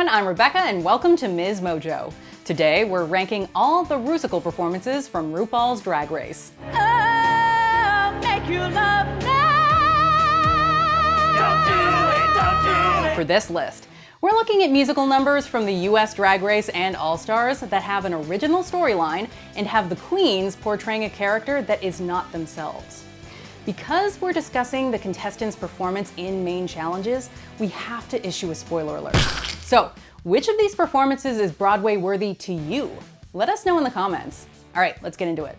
everyone, I'm Rebecca and welcome to MsMojo. Today we're ranking all the Rusical performances from RuPaul's Drag Race. Oh, make you love me. Don't do it. For this list, we're looking at musical numbers from the US Drag Race and All-Stars that have an original storyline and have the queens portraying a character that is not themselves. Because we're discussing the contestants' performance in main challenges, we have to issue a spoiler alert. So, which of these performances is Broadway worthy to you? Let us know in the comments. All right, let's get into it.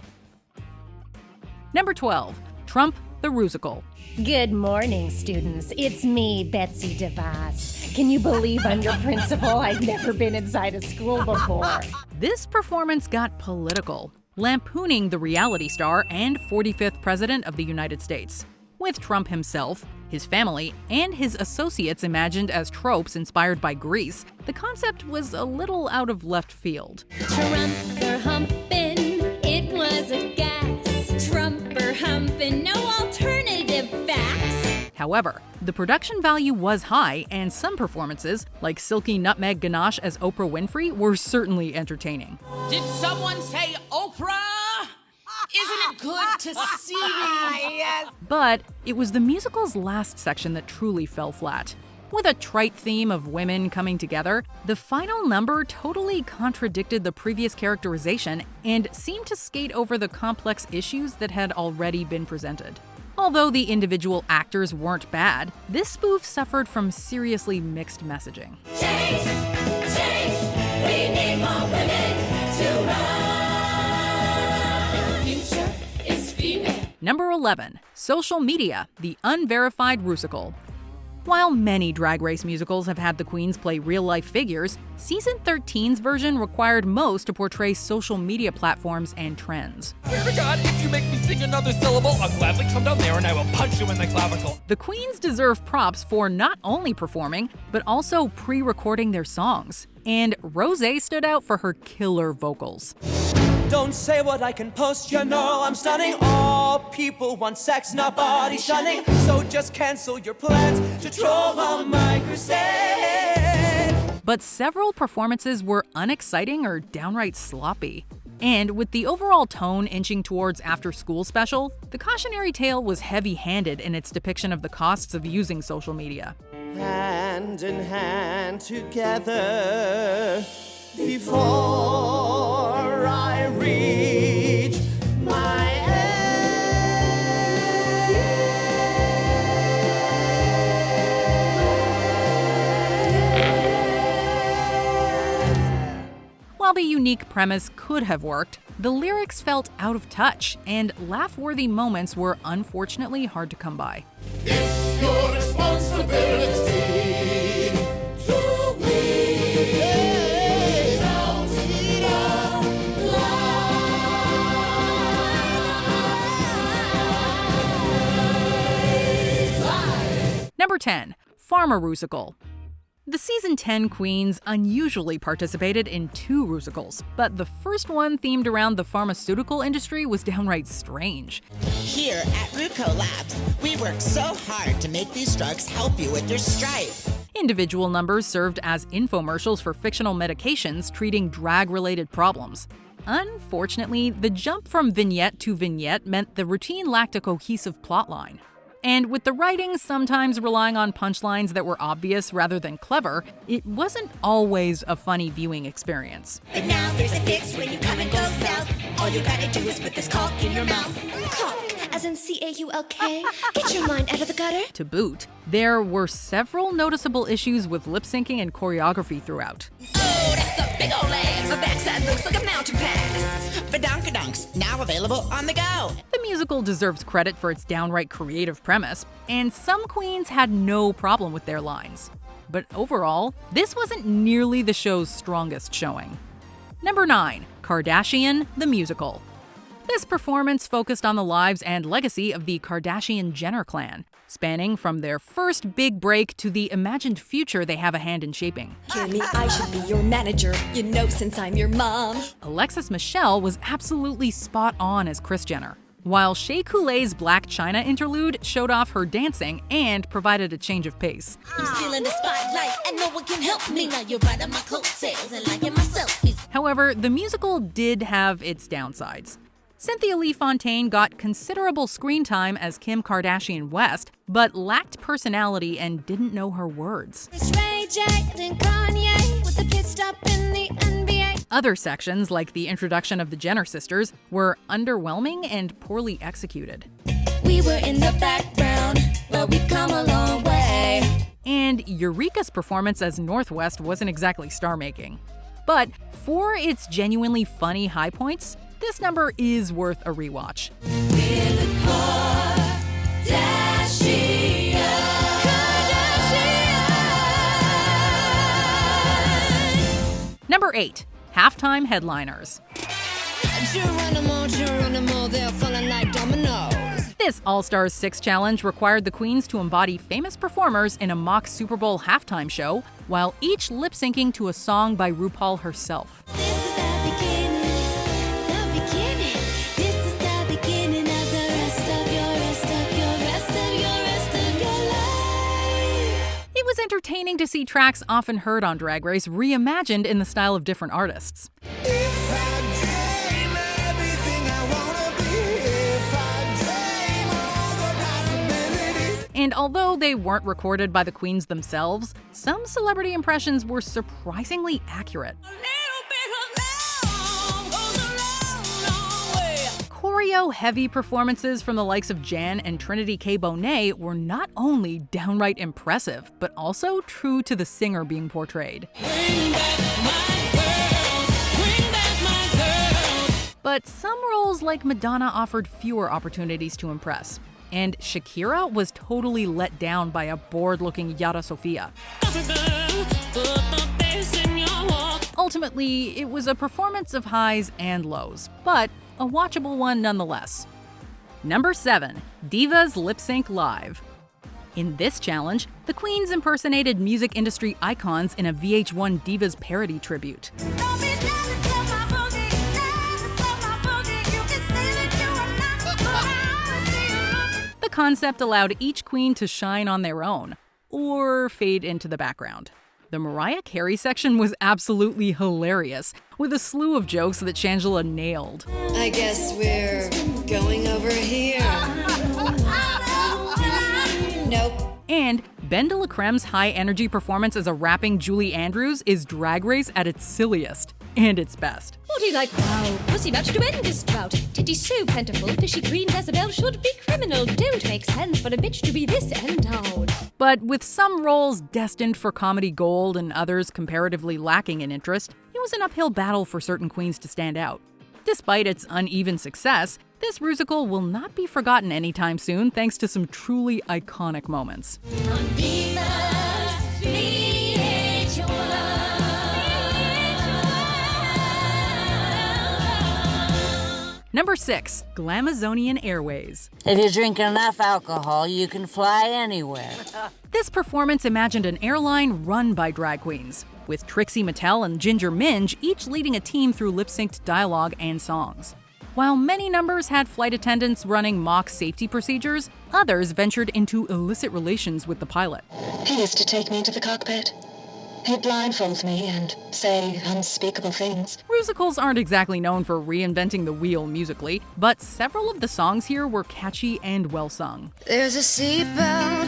Number 12, Trump the Rusical. Good morning, students. It's me, Betsy DeVos. Can you believe I'm your principal? I've never been inside a school before. This performance got political, lampooning the reality star and 45th President of the United States, with Trump himself, his family, and his associates imagined as tropes inspired by Greece. The concept was a little out of left field. Trumper humpin', it was a gas. Trumper humpin', no alternative facts. However, the production value was high, and some performances, like Silky Nutmeg Ganache as Oprah Winfrey, were certainly entertaining. Did someone say Oprah? Isn't it good to see me? Yes. But it was the musical's last section that truly fell flat. With a trite theme of women coming together, the final number totally contradicted the previous characterization and seemed to skate over the complex issues that had already been presented. Although the individual actors weren't bad, this spoof suffered from seriously mixed messaging. Change, we need more women to run. Future is female. Number 11, Social Media, the Unverified Rusical. While many Drag Race musicals have had the queens play real-life figures, Season 13's version required most to portray social media platforms and trends. Swear to God, if you make me sing another syllable, I'll gladly come down there and I will punch you in the clavicle. The queens deserve props for not only performing, but also pre-recording their songs. And Rosé stood out for her killer vocals. Don't say what I can post, you know I'm stunning. All people want sex, not body shunning. So just cancel your plans to troll on my crusade. But several performances were unexciting or downright sloppy. And with the overall tone inching towards after-school special, the cautionary tale was heavy-handed in its depiction of the costs of using social media. Hand in hand together before I reach my end. While the unique premise could have worked, the lyrics felt out of touch, and laugh-worthy moments were unfortunately hard to come by. It's your responsibility to weed out lies. Number 10, Farmer Rusical. The Season 10 queens unusually participated in 2 Rusicals, but the first one themed around the pharmaceutical industry was downright strange. Here at Ruco Labs, we work so hard to make these drugs help you with your strife. Individual numbers served as infomercials for fictional medications treating drag-related problems. Unfortunately, the jump from vignette to vignette meant the routine lacked a cohesive plotline. And with the writing sometimes relying on punchlines that were obvious rather than clever, it wasn't always a funny viewing experience. But now there's a fix when you come and go south. All you gotta do is put this caulk in your mouth. Caulk, as in C-A-U-L-K. Get your mind out of the gutter. To boot, there were several noticeable issues with lip syncing and choreography throughout. Oh, that's a big old ass. My backside looks like a mountain pass. Badonkadonks, now available on the go. The musical deserves credit for its downright creative premise, and some queens had no problem with their lines. But overall, this wasn't nearly the show's strongest showing. Number 9, Kardashian the Musical. This performance focused on the lives and legacy of the Kardashian-Jenner clan, spanning from their first big break to the imagined future they have a hand in shaping. Kimmy, I should be your manager, you know, since I'm your mom. Alexis Michelle was absolutely spot on as Kris Jenner, while Shea Coulee's Black China interlude showed off her dancing and provided a change of pace. I'm still in the spotlight and no one can help me. Now you're right on my coattails and liking my selfies. However, the musical did have its downsides. Cynthia Lee Fontaine got considerable screen time as Kim Kardashian West, but lacked personality and didn't know her words. It's Ray J, then Kanye with the pit stop in the NBA. Other sections, like the introduction of the Jenner sisters, were underwhelming and poorly executed. We were in the background, but we've come a long way. And Eureka's performance as Northwest wasn't exactly star-making. But for its genuinely funny high points, this number is worth a rewatch. Number 8. Halftime Headliners. Geronimo, they're falling like dominoes. This All-Stars 6 challenge required the queens to embody famous performers in a mock Super Bowl halftime show, while each lip-syncing to a song by RuPaul herself. This is the beginning. This is the beginning of the rest of your life. It was entertaining to see tracks often heard on Drag Race reimagined in the style of different artists. And although they weren't recorded by the queens themselves, some celebrity impressions were surprisingly accurate. Choreo-heavy performances from the likes of Jan and Trinity K. Bonet were not only downright impressive, but also true to the singer being portrayed. But some roles like Madonna offered fewer opportunities to impress. And Shakira was totally let down by a bored-looking Yara Sofia. Ultimately, it was a performance of highs and lows, but a watchable one nonetheless. Number 7. Divas Lip Sync Live. In this challenge, the queens impersonated music industry icons in a VH1 Divas parody tribute. The concept allowed each queen to shine on their own, or fade into the background. The Mariah Carey section was absolutely hilarious, with a slew of jokes that Shangela nailed. I guess we're going over here. Nope. And Ben de la Creme's high-energy performance as a rapping Julie Andrews is Drag Race at its silliest and its best. What do you like now? Pussy much to end this drought. Titty so plentiful, fishy green Jezebel should be criminal. Don't make sense for a bitch to be this endowed. But with some roles destined for comedy gold and others comparatively lacking in interest, it was an uphill battle for certain queens to stand out. Despite its uneven success, this Rusical will not be forgotten anytime soon thanks to some truly iconic moments. Number 6. Glamazonian Airways. If you drink enough alcohol, you can fly anywhere. This performance imagined an airline run by drag queens, with Trixie Mattel and Ginger Minge each leading a team through lip-synced dialogue and songs. While many numbers had flight attendants running mock safety procedures, others ventured into illicit relations with the pilot. He used to take me into the cockpit. He'd blindfold me and say unspeakable things. Rusicals aren't exactly known for reinventing the wheel musically, but several of the songs here were catchy and well-sung. There's a seatbelt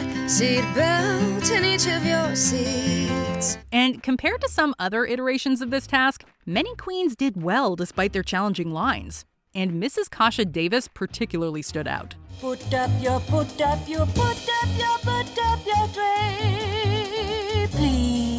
in each of your seats. And compared to some other iterations of this task, many queens did well despite their challenging lines. And Mrs. Kasha Davis particularly stood out. Put up your tray, please.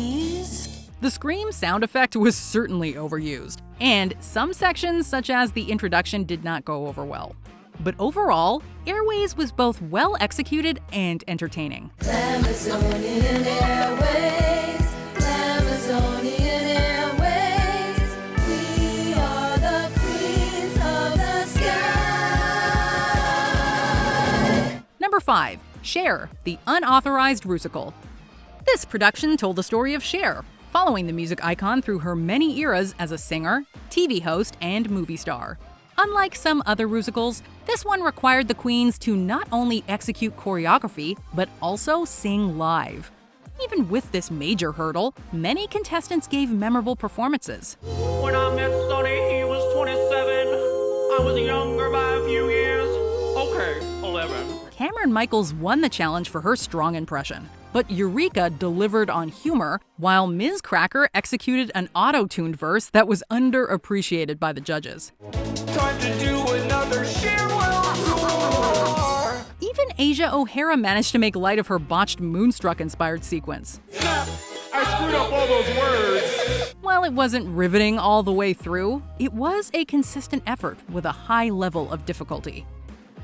The scream sound effect was certainly overused, and some sections, such as the introduction, did not go over well. But overall, Airways was both well executed and entertaining. Amazonian Airways, Amazonian Airways, we are the queens of the sky. Number 5. Cher, the unauthorized Rusical. This production told the story of Cher, following the music icon through her many eras as a singer, TV host, and movie star. Unlike some other Rusicals, this one required the queens to not only execute choreography, but also sing live. Even with this major hurdle, many contestants gave memorable performances. When I met Sonny, he was 27. I was younger by a few years. Okay, 11. Cameron Michaels won the challenge for her strong impression, but Eureka delivered on humor, while Ms. Cracker executed an auto-tuned verse that was underappreciated by the judges. Time to do another Sherwell tour. Even Asia O'Hara managed to make light of her botched Moonstruck-inspired sequence. Snap! I screwed up all those words. While it wasn't riveting all the way through, it was a consistent effort with a high level of difficulty.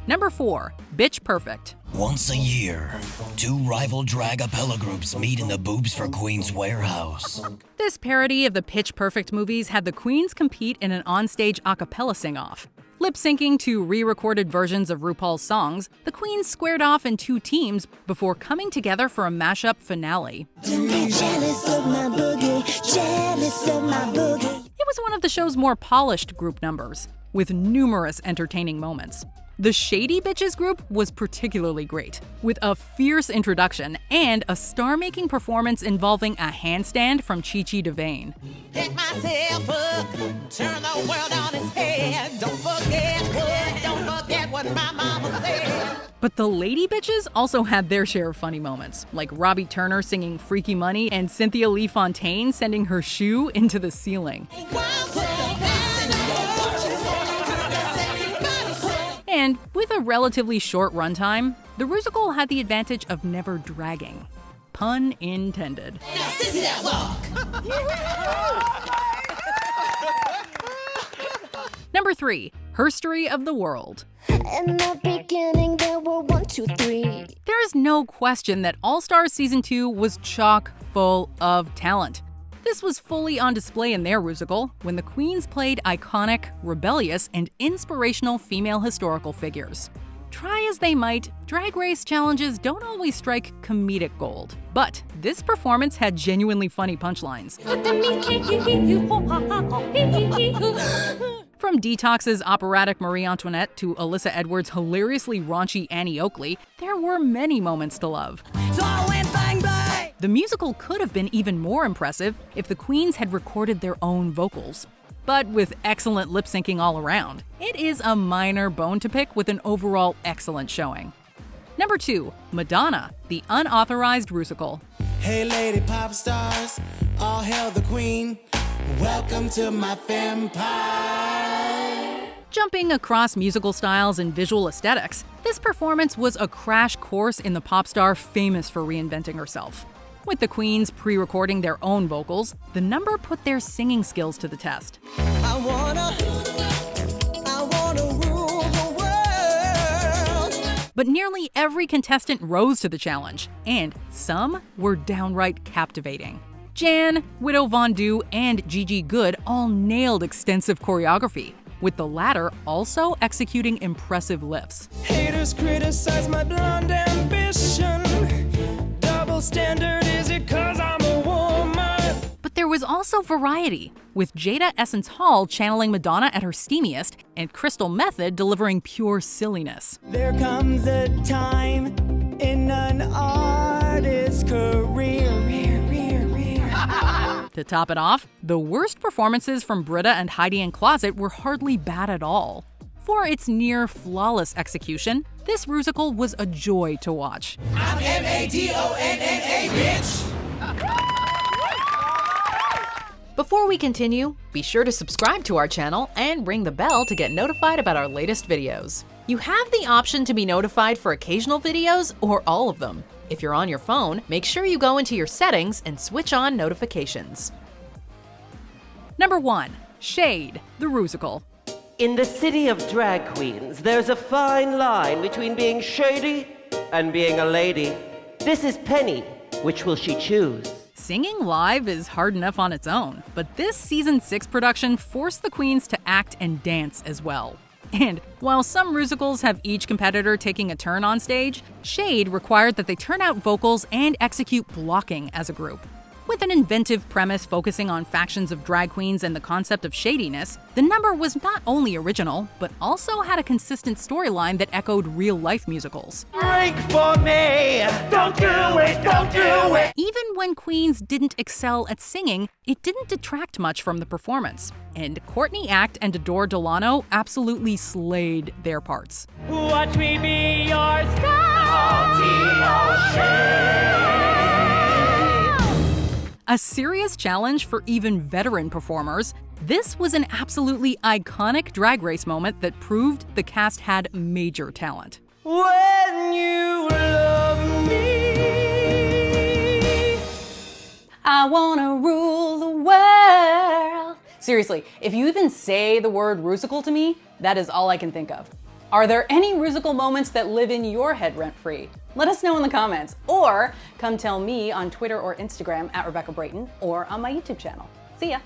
Number 4, Bitch Perfect. Once a year, 2 rival drag acapella groups meet in the Boobs for Queens warehouse. This parody of the Pitch Perfect movies had the queens compete in an onstage a cappella sing-off. Lip-syncing to re-recorded versions of RuPaul's songs, the queens squared off in 2 teams before coming together for a mashup finale. Jealous of my boogie, jealous of my boogie. It was one of the show's more polished group numbers, with numerous entertaining moments. The Shady Bitches group was particularly great, with a fierce introduction and a star-making performance involving a handstand from Chi Chi DeVane. Pick myself up, turn the world on its head. Don't forget what my mama said. But the Lady Bitches also had their share of funny moments, like Robbie Turner singing Freaky Money and Cynthia Lee Fontaine sending her shoe into the ceiling. And with a relatively short runtime, the Rusical had the advantage of never dragging. Pun intended. Number 3, Herstory of the World. In the beginning, there were 1, 2, 3. There is no question that All Stars Season 2 was chock full of talent. This was fully on display in their Rusical, when the queens played iconic, rebellious, and inspirational female historical figures. Try as they might, Drag Race challenges don't always strike comedic gold. But this performance had genuinely funny punchlines. From Detox's operatic Marie Antoinette to Alyssa Edwards' hilariously raunchy Annie Oakley, there were many moments to love. So I went bang bang. The musical could have been even more impressive if the queens had recorded their own vocals. But with excellent lip-syncing all around, it is a minor bone to pick with an overall excellent showing. Number 2, Madonna, the unauthorized Rusical. Hey lady pop stars, all hail the queen. Welcome to my vampire. Jumping across musical styles and visual aesthetics, this performance was a crash course in the pop star famous for reinventing herself. With the queens pre-recording their own vocals, the number put their singing skills to the test. I wanna rule the world. But nearly every contestant rose to the challenge, and some were downright captivating. Jan, Widow Von Du, and Gigi Good all nailed extensive choreography, with the latter also executing impressive lifts. Haters criticize my blonde ambition. Double standard, is it 'cause I'm a woman? But there was also variety, with Jada Essence Hall channeling Madonna at her steamiest and Crystal Method delivering pure silliness. There comes a time in an artist's career. To top it off, the worst performances from Britta and Heidi N Closet were hardly bad at all. For its near flawless execution, this Rusical was a joy to watch. I'm MADONNA, bitch. Before we continue, be sure to subscribe to our channel and ring the bell to get notified about our latest videos. You have the option to be notified for occasional videos or all of them. If you're on your phone, make sure you go into your settings and switch on notifications. Number 1, Shade, the Rusical. In the city of drag queens, there's a fine line between being shady and being a lady. This is Penny. Which will she choose? Singing live is hard enough on its own, but this Season 6 production forced the queens to act and dance as well. And while some Rusicals have each competitor taking a turn on stage, Shade required that they turn out vocals and execute blocking as a group. With an inventive premise focusing on factions of drag queens and the concept of shadiness, the number was not only original, but also had a consistent storyline that echoed real-life musicals. Drink for me! Don't do it! Don't do it! Even when queens didn't excel at singing, it didn't detract much from the performance. And Courtney Act and Adore Delano absolutely slayed their parts. Watch me be your star. A serious challenge for even veteran performers, this was an absolutely iconic Drag Race moment that proved the cast had major talent. When you love me, I wanna rule the world. Seriously, if you even say the word Rusical to me, that is all I can think of. Are there any Rusical moments that live in your head rent-free? Let us know in the comments, or come tell me on Twitter or Instagram @Rebecca Brayton, or on my YouTube channel. See ya!